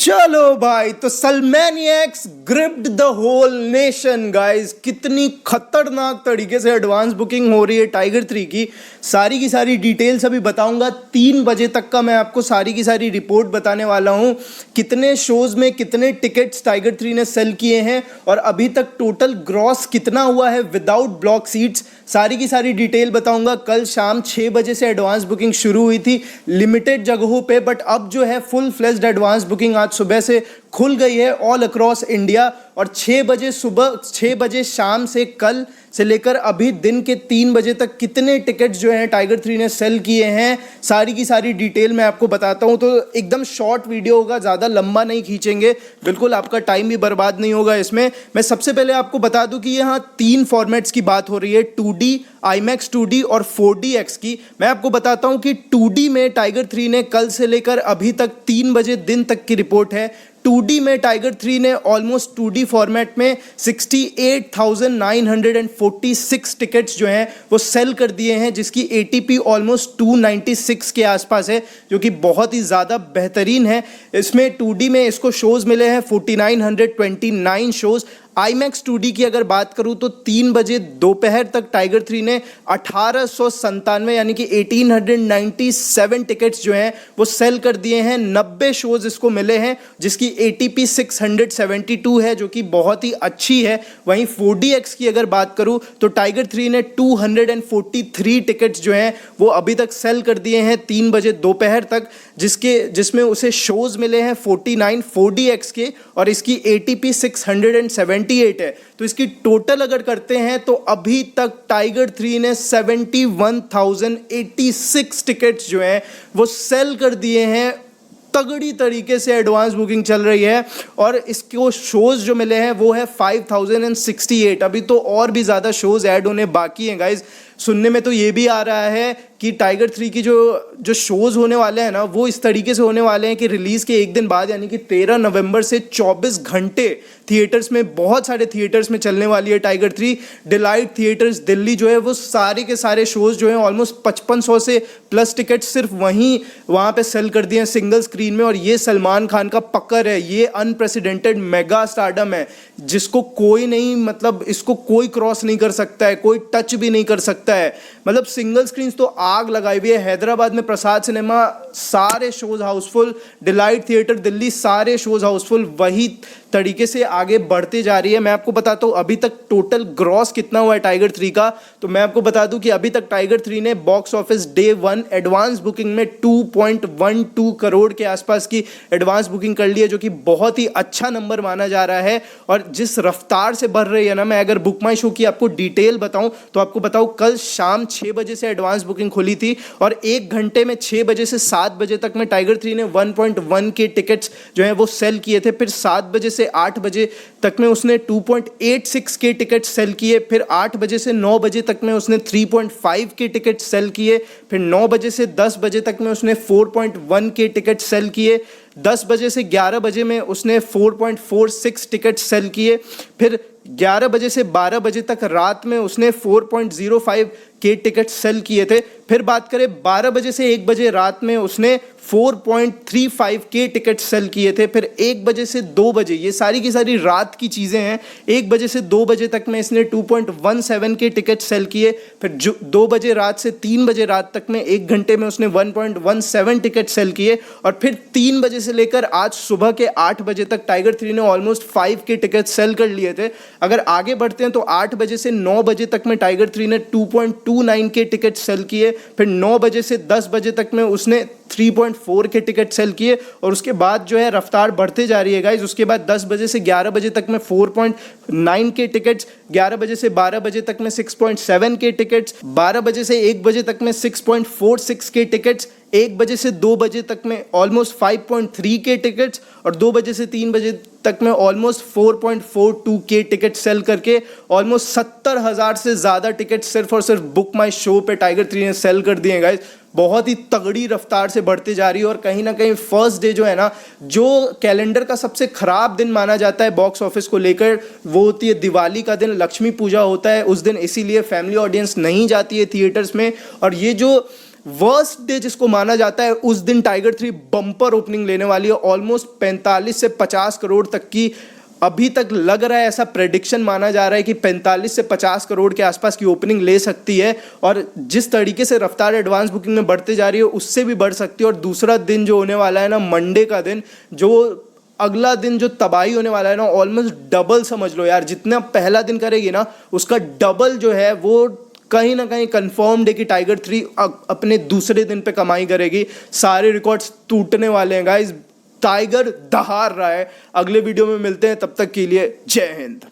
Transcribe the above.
चलो भाई, तो Salmaniacs gripped the whole nation guys. कितनी खतरनाक तरीके से एडवांस बुकिंग हो रही है टाइगर 3 की सारी डिटेल्स अभी बताऊंगा। 3 बजे तक का मैं आपको सारी की सारी रिपोर्ट बताने वाला हूं। कितने शोज में कितने टिकट्स टाइगर 3 ने सेल किए हैं और अभी तक टोटल ग्रॉस कितना हुआ है विदाउट ब्लॉक सीट्स, सारी की सारी डिटेल बताऊंगा। कल शाम 6 बजे से एडवांस बुकिंग शुरू हुई थी लिमिटेड जगहों पे, बट अब जो है फुल फ्लेज्ड एडवांस बुकिंग आज सुबह से खुल गई है ऑल अक्रॉस इंडिया। और 6 बजे शाम से कल से लेकर अभी दिन के 3 बजे तक कितने टिकट्स जो हैं टाइगर 3 ने सेल किए हैं, सारी की सारी डिटेल मैं आपको बताता हूं। तो एकदम शॉर्ट वीडियो होगा, ज़्यादा लंबा नहीं खींचेंगे, बिल्कुल आपका टाइम भी बर्बाद नहीं होगा इसमें। मैं सबसे पहले आपको बता दूं कि यहाँ 3 फॉर्मेट्स की बात हो रही है, 2D, IMAX 2D और 4DX की। मैं आपको बताता हूं कि 2D में टाइगर 3 ने कल से लेकर अभी तक 3 बजे दिन तक की रिपोर्ट है। 2D में टाइगर 3 ने ऑलमोस्ट 2D फॉर्मेट में 68,946 टिकट्स जो हैं वो सेल कर दिए हैं, जिसकी ATP ऑलमोस्ट 296 के आसपास है, जो कि बहुत ही ज़्यादा बेहतरीन है। इसमें 2D में इसको शोज़ मिले हैं 4929 शोज़। IMAX 2D की अगर बात करूं तो 3 बजे दोपहर तक टाइगर 3 ने 1897 यानी कि 1897 टिकट्स जो हैं वो सेल कर दिए हैं। 90 शोज इसको मिले हैं, जिसकी ATP 672 है, जो कि बहुत ही अच्छी है। वहीं 4DX की अगर बात करूं तो टाइगर 3 ने 243 टिकट्स जो हैं वो अभी तक सेल कर दिए हैं 3 बजे दोपहर तक, जिसमें उसे शोज मिले हैं 49 4DX के, और इसकी ATP 678 है। तो इसकी टोटल अगर करते हैं तो अभी तक टाइगर 3 ने 71,086 टिकट्स जो हैं वो सेल कर दिए हैं। तगड़ी तरीके से एडवांस बुकिंग चल रही है और इसको शोज जो मिले हैं वो है 5068। अभी तो और भी ज़्यादा शोज ऐड होने बाकी हैं गाइज। सुनने में तो ये भी आ रहा है कि टाइगर 3 की जो शोज़ होने वाले हैं ना, वो इस तरीके से होने वाले हैं कि रिलीज़ के एक दिन बाद यानी कि 13 नवंबर से 24 घंटे थिएटर्स में, बहुत सारे थिएटर्स में चलने वाली है टाइगर 3। डिलाइट थिएटर्स दिल्ली जो है वो सारे के सारे शोज़ जो हैं ऑलमोस्ट 5500 से प्लस टिकट सिर्फ वहाँ पे सेल कर दिए हैं सिंगल स्क्रीन में। और ये सलमान खान का पकड़ है, ये अनप्रेसिडेंटेड मेगा स्टारडम है, जिसको कोई नहीं, मतलब इसको कोई क्रॉस नहीं कर सकता है, कोई टच भी नहीं कर सकता है। मतलब सिंगल स्क्रीन तो आग लगाई हुई है। हैदराबाद में प्रसाद सिनेमा सारे shows Housefull, delight theatre Delhi सारे शोज हाउसफुल, वही तरीके से आगे बढ़ते जा रही है। मैं आपको बताता हूँ अभी तक टोटल ग्रॉस कितना हुआ है टाइगर 3 का। तो मैं आपको बता दूं कि अभी तक टाइगर 3 ने box office day 1 advance booking में 2.12 करोड़ के आसपास की एडवांस बुकिंग कर ली है, जो कि बहुत ही अच्छा नंबर माना जा रहा है। और जिस रफ्तार से बढ़ रही है ना, मैं अगर बुक माई शो की आपको डिटेल बताऊं तो आपको बताऊं कल शाम 6 बजे से एडवांस बुकिंग खुली थी और 1 घंटे में 6 बजे से 7 बजे तक में टाइगर 3 ने 1.1 के टिकट्स जो हैं वो सेल किए थे। फिर 7 बजे से 8 बजे तक में उसने 2.86 के टिकट सेल किए। फिर 8 बजे से 9 बजे तक में उसने 3.5 के टिकट सेल किए। फिर 9 बजे से 10 बजे तक में उसने 4.1 के टिकट सेल किए। 10 बजे से 11 बजे में उसने 4.46 टिकट सेल किए। फिर 11 बजे से 12 बजे तक रात में उसने 4.05 के टिकट सेल किए थे। फिर बात करें 12 बजे से 1 बजे रात में उसने 4.35 के टिकट सेल किए थे। फिर 1 बजे से 2 बजे, ये सारी की सारी रात की चीज़ें हैं, 1 बजे से 2 बजे तक में इसने 2.17 के टिकट सेल किए। फिर 2 बजे रात से 3 बजे रात तक में 1 घंटे में उसने 1.17 टिकट सेल किए। और फिर 3 बजे से लेकर आज सुबह के 8 बजे तक टाइगर 3 ने ऑलमोस्ट 5 के टिकट सेल कर लिए थे। अगर आगे बढ़ते हैं तो 8 बजे से 9 बजे तक में टाइगर 3 ने 2.29 के टिकट सेल किए। फिर 9 बजे से 10 बजे तक में उसने 3.4 के टिकट सेल किए। और उसके बाद जो है रफ्तार बढ़ते जा रही है गाइज। उसके बाद 10 बजे से 11 बजे तक में 4.9 के टिकट्स, 11 बजे से 12 बजे तक में 6.7 के टिकट्स, 12 बजे से 1 बजे तक में 6.46 के टिकट्स, 1 बजे से 2 बजे तक में ऑलमोस्ट 5.3 के टिकट्स, और 2 बजे से 3 बजे तक में ऑलमोस्ट 4.42 के टिकट सेल करके ऑलमोस्ट 70,000 से ज़्यादा टिकट सिर्फ और सिर्फ बुक माई शो पे टाइगर 3 ने सेल कर दिए गाइज। बहुत ही तगड़ी रफ्तार से बढ़ते जा रही है। और कहीं ना कहीं फर्स्ट डे जो है ना, जो कैलेंडर का सबसे ख़राब दिन माना जाता है बॉक्स ऑफिस को लेकर, वो होती है दिवाली का दिन, लक्ष्मी पूजा होता है उस दिन, इसीलिए फैमिली ऑडियंस नहीं जाती है थिएटर्स में। और ये जो वर्स्ट डे जिसको माना जाता है, उस दिन टाइगर 3 बम्पर ओपनिंग लेने वाली है। ऑलमोस्ट 45 से 50 करोड़ तक की अभी तक लग रहा है, ऐसा प्रेडिक्शन माना जा रहा है कि 45 से 50 करोड़ के आसपास की ओपनिंग ले सकती है। और जिस तरीके से रफ्तार एडवांस बुकिंग में बढ़ते जा रही है उससे भी बढ़ सकती है। और दूसरा दिन जो होने वाला है ना, मंडे का दिन, जो अगला दिन जो तबाही होने वाला है ना, ऑलमोस्ट डबल समझ लो यार, जितना पहला दिन करेगी ना उसका डबल जो है वो कहीं ना कहीं कंफर्म्ड है कि टाइगर 3 अपने दूसरे दिन पे कमाई करेगी। सारे रिकॉर्ड्स टूटने वाले हैं गाइस, टाइगर दहाड़ रहा है। अगले वीडियो में मिलते हैं, तब तक के लिए जय हिंद।